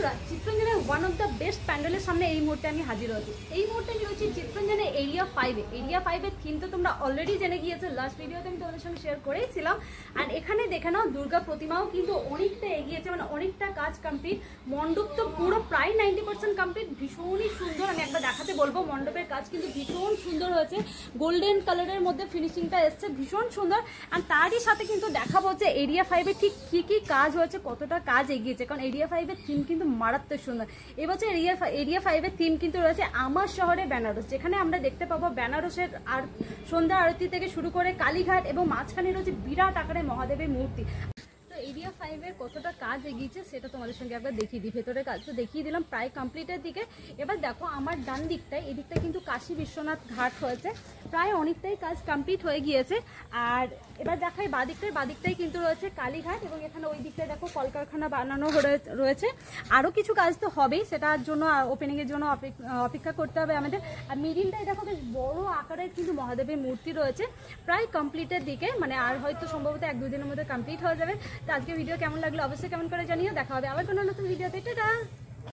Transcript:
বন্ধুরা, চিত্তরঞ্জনের one of the best প্যান্ডেলের সামনে এই মুহূর্তে আমি হাজির হয়েছি। এই মুহূর্তে আমি রয়েছি চিত্তরঞ্জনের এরিয়া 5-এ। এরিয়া 5-এর থিম তো তোমরা অলরেডি জেনে গিয়েছো, লাস্ট ভিডিওতে আমি তোমাদের সঙ্গে শেয়ার করেইছিলাম। আর এখানে দেখে নাও, দুর্গা প্রতিমাও কিন্তু অনেকটা এগিয়েছে, মানে অনেকটা কাজ কমপ্লিট। মণ্ডপ তো পুরো প্রায় 90% কমপ্লিট। ভীষণই সুন্দর, আমি একবার দেখাতে বলবো। মণ্ডপের কাজ কিন্তু ভীষণ সুন্দর হয়েছে, গোল্ডেন কালারের মধ্যে ফিনিশিংটা এসছে, ভীষণ সুন্দর। আর তারই সাথে কিন্তু দেখাবো যে এরিয়া 5-এ ঠিক কী কী কাজ হয়েছে, কতটা কাজ এগিয়েছে। কারণ এরিয়া 5-এর থিম কিন্তু মারাত্মক সুন্দর। এবছর এরিয়া 5-এর থিম কিন্তু রয়েছে আমার শহরে বেনারস, যেখানে আমরা দেখতে পাবো বেনারসের আর সন্ধ্যা আরতি থেকে শুরু করে কালীঘাট, এবং মাঝখানে রয়েছে বিরাট আকারে মহাদেবের মূর্তি। এরিয়া 5-এর কতটা কাজ এগিয়েছে সেটা তোমাদের সঙ্গে একবার দেখিয়ে দিই। ভেতরের কাজ তো দেখিয়ে দিলাম প্রায় কমপ্লিটের দিকে। এবার দেখো আমার ডান দিকটায়, এদিকটা কিন্তু কাশী বিশ্বনাথ ঘাট হয়েছে, প্রায় অনেকটাই কাজ কমপ্লিট হয়ে গিয়েছে। আর এবার দেখাই বাদিকটাই কিন্তু রয়েছে কালীঘাট, এবং এখানে ওই দিকটায় দেখো কলকারখানা বানানো রয়েছে। আরও কিছু কাজ তো হবেই, সেটার জন্য ওপেনিংয়ের জন্য অপেক্ষা করতে হবে আমাদের। আর মিডিলটায় দেখো বেশ বড় আকারের কিন্তু মহাদেবের মূর্তি রয়েছে, প্রায় কমপ্লিটের দিকে, মানে আর হয়তো সম্ভবত 1-2 দিনের মধ্যে কমপ্লিট হয়ে যাবে। তো আজকে ভিডিও কেমন লাগলো অবশ্যই কমেন্ট করে জানিও। দেখা হবে আবার কোনো নতুন ভিডিওতে। টাটা।